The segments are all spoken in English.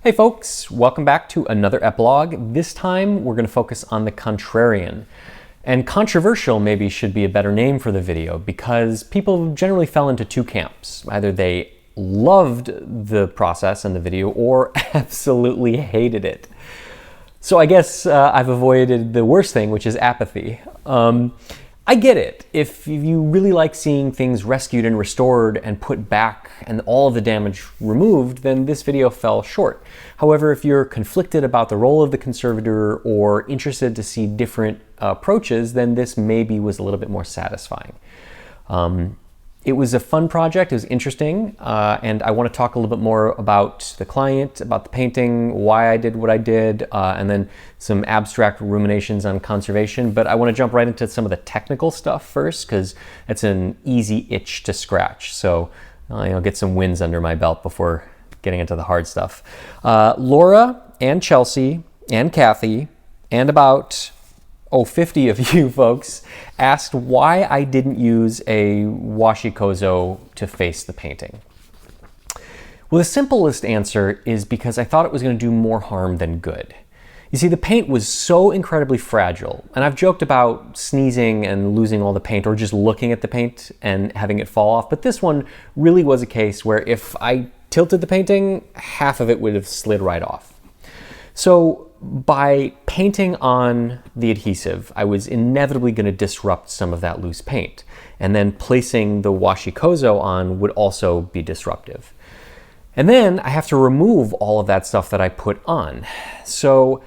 Hey folks, welcome back to another epilogue. This time we're going to focus on the contrarian. And controversial maybe should be a better name for the video because people generally fell into two camps. Either they loved the process and the video or absolutely hated it. So I guess I've avoided the worst thing, which is apathy. I get it. If you really like seeing things rescued and restored and put back and all of the damage removed, then this video fell short. However, if you're conflicted about the role of the conservator or interested to see different approaches, then this maybe was a little bit more satisfying. It was a fun project, it was interesting, and I want to talk a little bit more about the client, about the painting, why I did what I did, and then some abstract ruminations on conservation. But I want to jump right into some of the technical stuff first, because it's an easy itch to scratch. So I'll get some wins under my belt before getting into the hard stuff. Laura and Chelsea and Kathy and about 50 of you folks asked why I didn't use a washi kozo to face the painting. Well, the simplest answer is because I thought it was going to do more harm than good. You see, the paint was so incredibly fragile, and I've joked about sneezing and losing all the paint or just looking at the paint and having it fall off, but this one really was a case where if I tilted the painting, half of it would have slid right off. So by painting on the adhesive, I was inevitably going to disrupt some of that loose paint. And then placing the washi kozo on would also be disruptive. And then I have to remove all of that stuff that I put on. So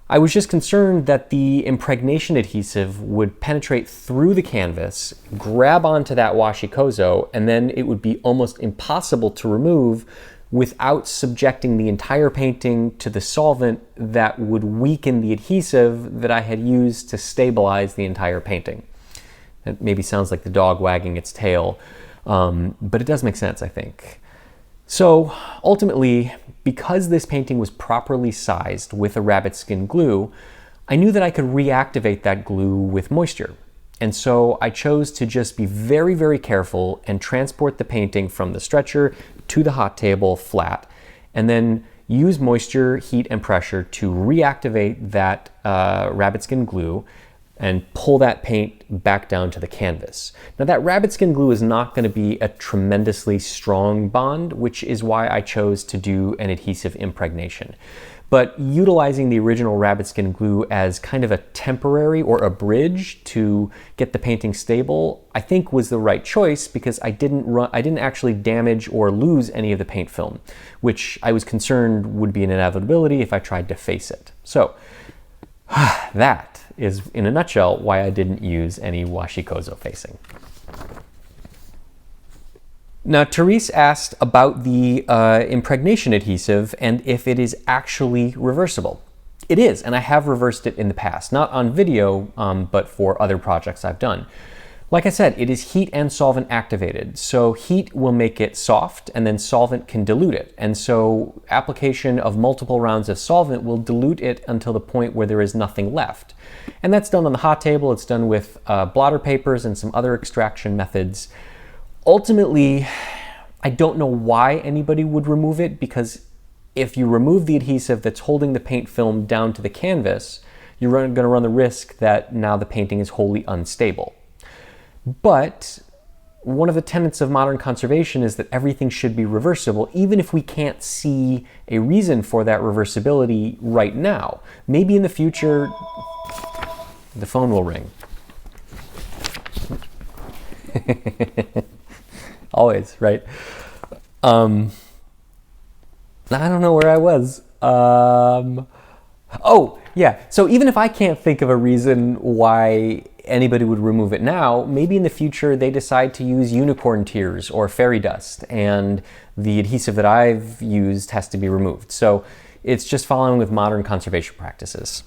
I was just concerned that the impregnation adhesive would penetrate through the canvas, grab onto that washi kozo, and then it would be almost impossible to remove without subjecting the entire painting to the solvent that would weaken the adhesive that I had used to stabilize the entire painting. That maybe sounds like the dog wagging its tail, but it does make sense, I think. So ultimately, because this painting was properly sized with a rabbit skin glue, I knew that I could reactivate that glue with moisture. And so I chose to just be very, very careful and transport the painting from the stretcher to the hot table flat, and then use moisture, heat, and pressure to reactivate that rabbit skin glue and pull that paint back down to the canvas. Now that rabbit skin glue is not going to be a tremendously strong bond, which is why I chose to do an adhesive impregnation. But utilizing the original rabbit skin glue as kind of a temporary or a bridge to get the painting stable, I think was the right choice because I didn't actually damage or lose any of the paint film, which I was concerned would be an inevitability if I tried to face it. So that is, in a nutshell, why I didn't use any washi kozo facing. Now, Therese asked about the impregnation adhesive and if it is actually reversible. It is, and I have reversed it in the past, not on video, but for other projects I've done. Like I said, it is heat and solvent activated. So heat will make it soft and then solvent can dilute it. And so application of multiple rounds of solvent will dilute it until the point where there is nothing left. And that's done on the hot table. It's done with blotter papers and some other extraction methods. Ultimately, I don't know why anybody would remove it, because if you remove the adhesive that's holding the paint film down to the canvas, you're going to run the risk that now the painting is wholly unstable. But one of the tenets of modern conservation is that everything should be reversible, even if we can't see a reason for that reversibility right now. Maybe in the future, the phone will ring. Always, right? I don't know where I was. Oh, yeah. So even if I can't think of a reason why anybody would remove it now, maybe in the future they decide to use unicorn tears or fairy dust, and the adhesive that I've used has to be removed. So it's just following with modern conservation practices.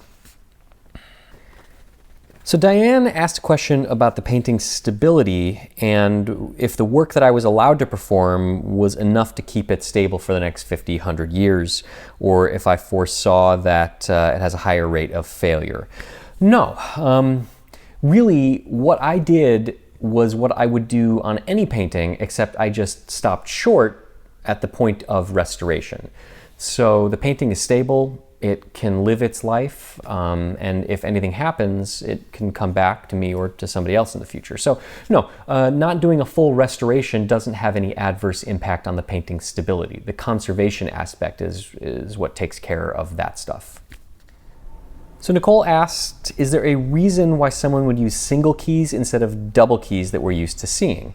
So Diane asked a question about the painting's stability and if the work that I was allowed to perform was enough to keep it stable for the next 50, 100 years, or if I foresaw that it has a higher rate of failure. No, really what I did was what I would do on any painting, except I just stopped short at the point of restoration. So the painting is stable, it can live its life, and if anything happens, it can come back to me or to somebody else in the future. So no, not doing a full restoration doesn't have any adverse impact on the painting's stability. The conservation aspect is what takes care of that stuff. So Nicole asked, is there a reason why someone would use single keys instead of double keys that we're used to seeing?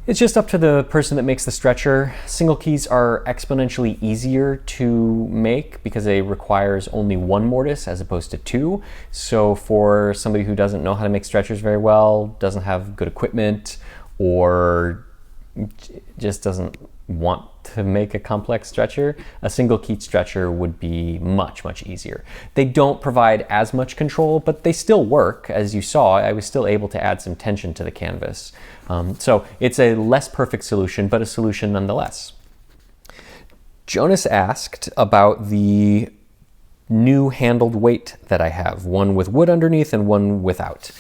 It's just up to the person that makes the stretcher. Single keys are exponentially easier to make because they requires only one mortise as opposed to two. So for somebody who doesn't know how to make stretchers very well, doesn't have good equipment, or just doesn't want to make a complex stretcher, a single key stretcher would be much, much easier. They don't provide as much control, but they still work. As you saw, I was still able to add some tension to the canvas. So it's a less perfect solution, but a solution nonetheless. Jonas asked about the new handled weight that I have, one with wood underneath and one without.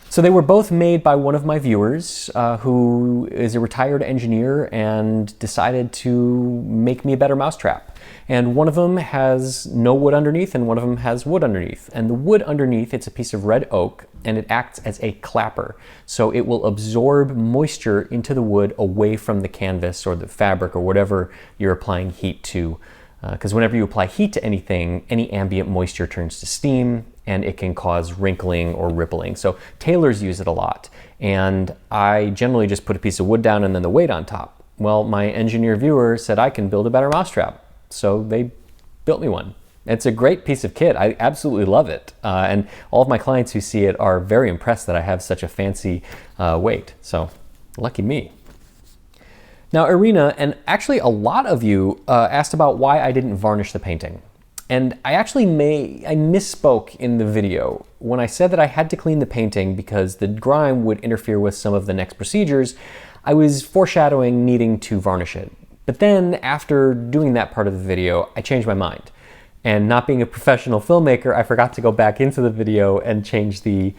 So they were both made by one of my viewers who is a retired engineer and decided to make me a better mousetrap. And one of them has no wood underneath and one of them has wood underneath. And the wood underneath, it's a piece of red oak and it acts as a clapper. So it will absorb moisture into the wood away from the canvas or the fabric or whatever you're applying heat to. Because whenever you apply heat to anything, any ambient moisture turns to steam and it can cause wrinkling or rippling. So tailors use it a lot. And I generally just put a piece of wood down and then the weight on top. Well, my engineer viewer said I can build a better mousetrap. So they built me one. It's a great piece of kit. I absolutely love it. And all of my clients who see it are very impressed that I have such a fancy weight. So lucky me. Now, Irina, and actually a lot of you asked about why I didn't varnish the painting. And I misspoke in the video. When I said that I had to clean the painting because the grime would interfere with some of the next procedures, I was foreshadowing needing to varnish it. But then after doing that part of the video, I changed my mind. And not being a professional filmmaker, I forgot to go back into the video and change the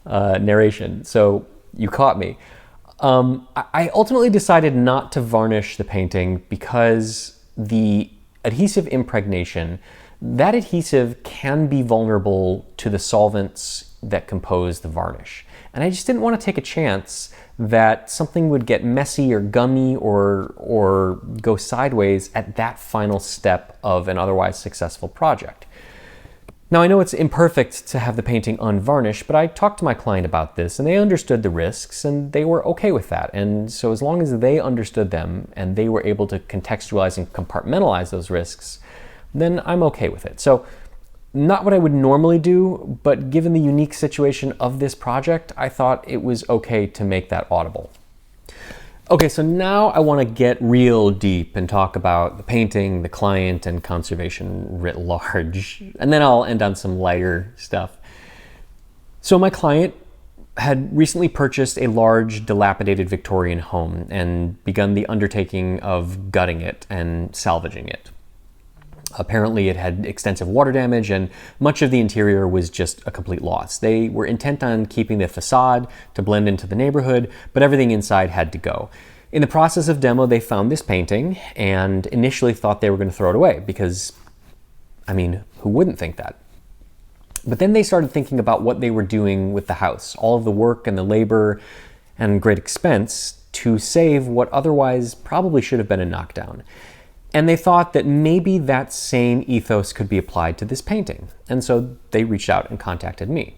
narration. So you caught me. I ultimately decided not to varnish the painting because the adhesive impregnation, that adhesive can be vulnerable to the solvents that compose the varnish. And I just didn't want to take a chance that something would get messy or gummy or go sideways at that final step of an otherwise successful project. Now, I know it's imperfect to have the painting unvarnished, but I talked to my client about this and they understood the risks and they were okay with that. And so as long as they understood them and they were able to contextualize and compartmentalize those risks, then I'm okay with it. So not what I would normally do, but given the unique situation of this project, I thought it was okay to make that audible. Okay, so now I want to get real deep and talk about the painting, the client, and conservation writ large. And then I'll end on some lighter stuff. So my client had recently purchased a large, dilapidated Victorian home and begun the undertaking of gutting it and salvaging it. Apparently it had extensive water damage and much of the interior was just a complete loss. They were intent on keeping the facade to blend into the neighborhood, but everything inside had to go. In the process of demo, they found this painting and initially thought they were going to throw it away because, I mean, who wouldn't think that? But then they started thinking about what they were doing with the house, all of the work and the labor and great expense to save what otherwise probably should have been a knockdown. And they thought that maybe that same ethos could be applied to this painting. And so they reached out and contacted me.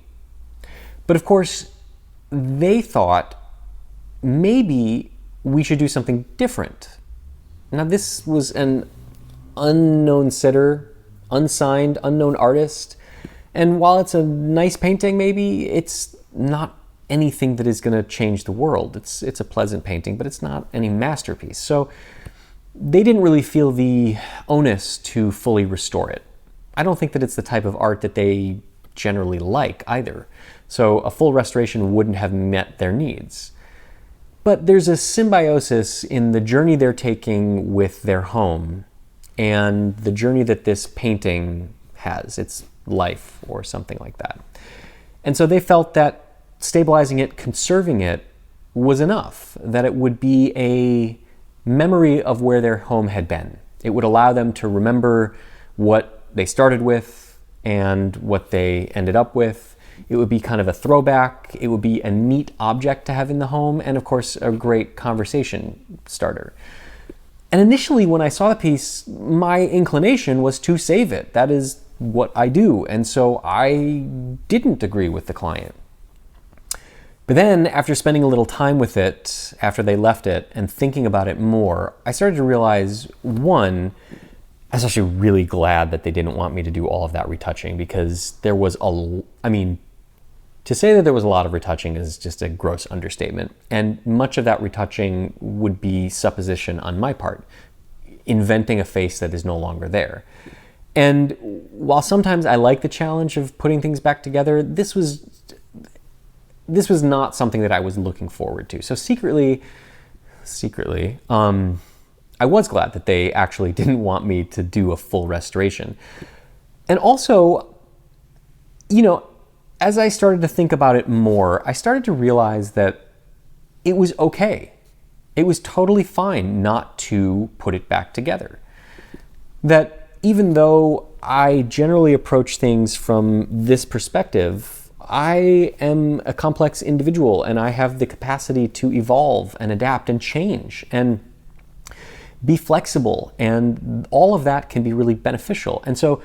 But of course, they thought maybe we should do something different. Now, this was an unknown sitter, unsigned, unknown artist. And while it's a nice painting, maybe it's not anything that is going to change the world. It's a pleasant painting, but it's not any masterpiece. So they didn't really feel the onus to fully restore it. I don't think that it's the type of art that they generally like either. So a full restoration wouldn't have met their needs. But there's a symbiosis in the journey they're taking with their home and the journey that this painting has, its life or something like that. And so they felt that stabilizing it, conserving it was enough, that it would be a memory of where their home had been. It would allow them to remember what they started with and what they ended up with. It would be kind of a throwback. It would be a neat object to have in the home, and of course, a great conversation starter. And initially, when I saw the piece, my inclination was to save it. That is what I do. And so I didn't agree with the client. But then, after spending a little time with it, after they left it, and thinking about it more, I started to realize, one, I was actually really glad that they didn't want me to do all of that retouching, because there was to say that there was a lot of retouching is just a gross understatement. And much of that retouching would be supposition on my part, inventing a face that is no longer there. And while sometimes I like the challenge of putting things back together, this was not something that I was looking forward to. So secretly, I was glad that they actually didn't want me to do a full restoration. And also, as I started to think about it more, I started to realize that it was okay. It was totally fine not to put it back together. That even though I generally approach things from this perspective, I am a complex individual and I have the capacity to evolve and adapt and change and be flexible, and all of that can be really beneficial. And so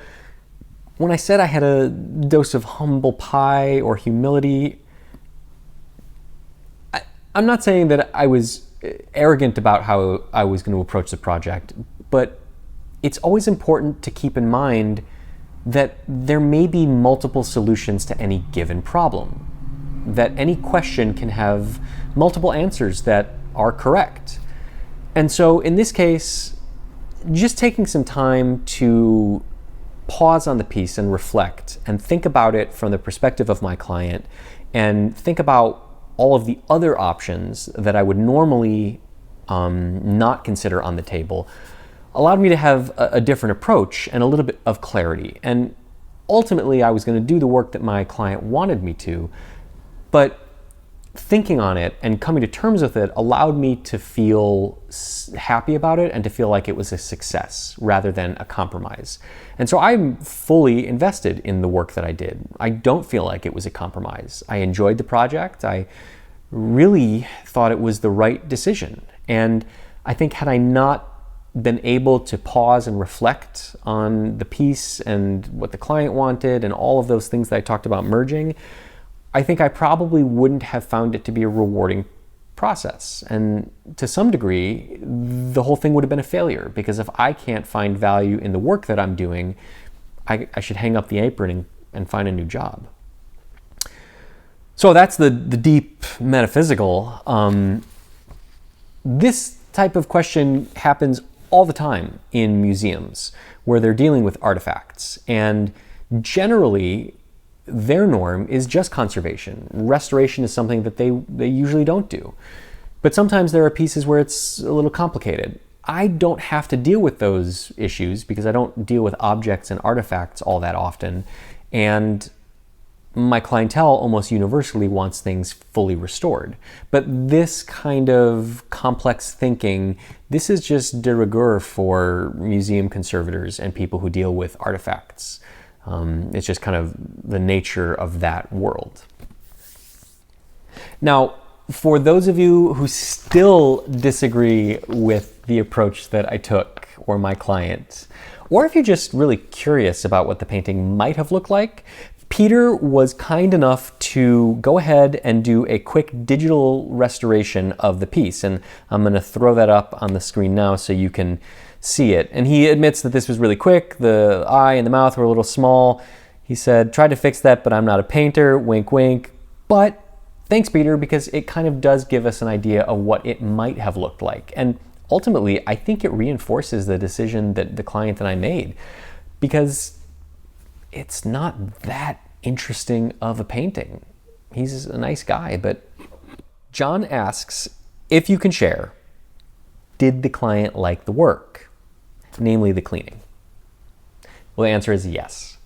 when I said I had a dose of humble pie or humility, I'm not saying that I was arrogant about how I was going to approach the project, but it's always important to keep in mind that there may be multiple solutions to any given problem, that any question can have multiple answers that are correct. And so in this case, just taking some time to pause on the piece and reflect and think about it from the perspective of my client, and think about all of the other options that I would normally not consider on the table, allowed me to have a different approach and a little bit of clarity. And ultimately, I was going to do the work that my client wanted me to, but thinking on it and coming to terms with it allowed me to feel happy about it and to feel like it was a success rather than a compromise. And so I'm fully invested in the work that I did. I don't feel like it was a compromise. I enjoyed the project. I really thought it was the right decision. And I think had I not been able to pause and reflect on the piece and what the client wanted and all of those things that I talked about merging, I think I probably wouldn't have found it to be a rewarding process. And to some degree, the whole thing would have been a failure, because if I can't find value in the work that I'm doing, I should hang up the apron and find a new job. So that's the deep metaphysical. This type of question happens all the time in museums where they're dealing with artifacts. And generally, their norm is just conservation. Restoration is something that they usually don't do. But sometimes there are pieces where it's a little complicated. I don't have to deal with those issues because I don't deal with objects and artifacts all that often. And my clientele almost universally wants things fully restored. But this kind of complex thinking, this is just de rigueur for museum conservators and people who deal with artifacts. It's just kind of the nature of that world. Now, for those of you who still disagree with the approach that I took or my client, or if you're just really curious about what the painting might have looked like, Peter was kind enough to go ahead and do a quick digital restoration of the piece. And I'm going to throw that up on the screen now so you can see it. And he admits that this was really quick. The eye and the mouth were a little small. He said, tried to fix that, but I'm not a painter, wink, wink. But thanks, Peter, because it kind of does give us an idea of what it might have looked like. And ultimately, I think it reinforces the decision that the client and I made, because it's not that interesting of a painting. He's a nice guy, but John asks if you can share, did the client like the work? Namely the cleaning. Well, the answer is yes.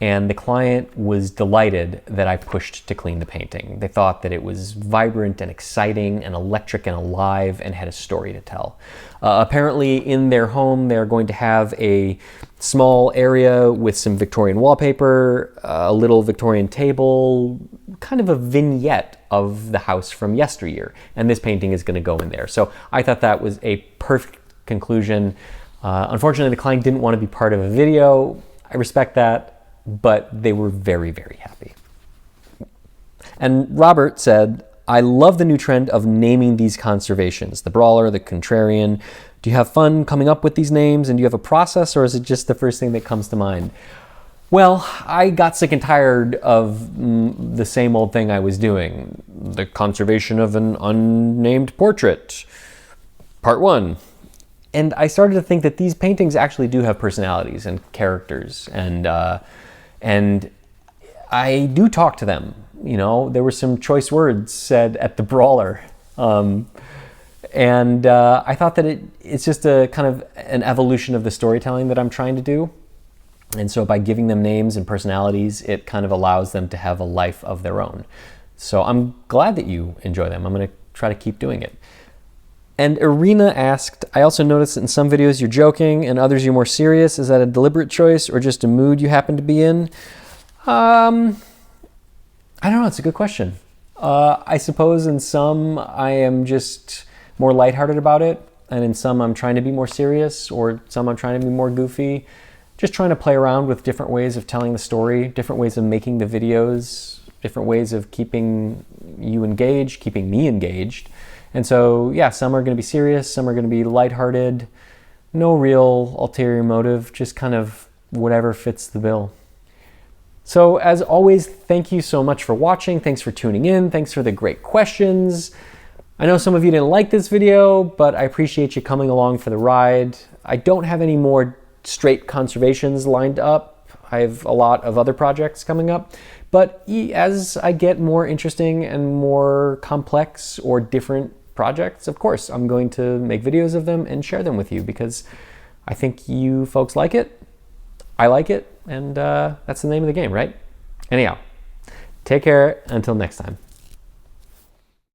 and the client was delighted that I pushed to clean the painting. They thought that it was vibrant and exciting and electric and alive and had a story to tell. Apparently in their home, they're going to have a small area with some Victorian wallpaper, a little Victorian table, kind of a vignette of the house from yesteryear. And this painting is going to go in there. So I thought that was a perfect conclusion. Unfortunately, the client didn't want to be part of a video. I respect that. But they were very, very happy. And Robert said, I love the new trend of naming these conservations, the Brawler, the Contrarian. Do you have fun coming up with these names, and do you have a process, or is it just the first thing that comes to mind? Well, I got sick and tired of the same old thing I was doing. The conservation of an unnamed portrait, part 1. And I started to think that these paintings actually do have personalities and characters, and I do talk to them. You know, there were some choice words said at the Brawler. And I thought that it's just a kind of an evolution of the storytelling that I'm trying to do. And so by giving them names and personalities, it kind of allows them to have a life of their own. So I'm glad that you enjoy them. I'm going to try to keep doing it. And Irina asked, I also noticed that in some videos you're joking and others you're more serious. Is that a deliberate choice or just a mood you happen to be in? I don't know. It's a good question. I suppose in some I am just more lighthearted about it. And in some I'm trying to be more serious, or some I'm trying to be more goofy. Just trying to play around with different ways of telling the story, different ways of making the videos, different ways of keeping you engaged, keeping me engaged. And so, yeah, some are going to be serious, some are going to be lighthearted, no real ulterior motive, just kind of whatever fits the bill. So as always, thank you so much for watching. Thanks for tuning in. Thanks for the great questions. I know some of you didn't like this video, but I appreciate you coming along for the ride. I don't have any more straight conservations lined up. I have a lot of other projects coming up. But as I get more interesting and more complex or different projects, of course, I'm going to make videos of them and share them with you because I think you folks like it, I like it, and that's the name of the game, right? Anyhow, take care until next time.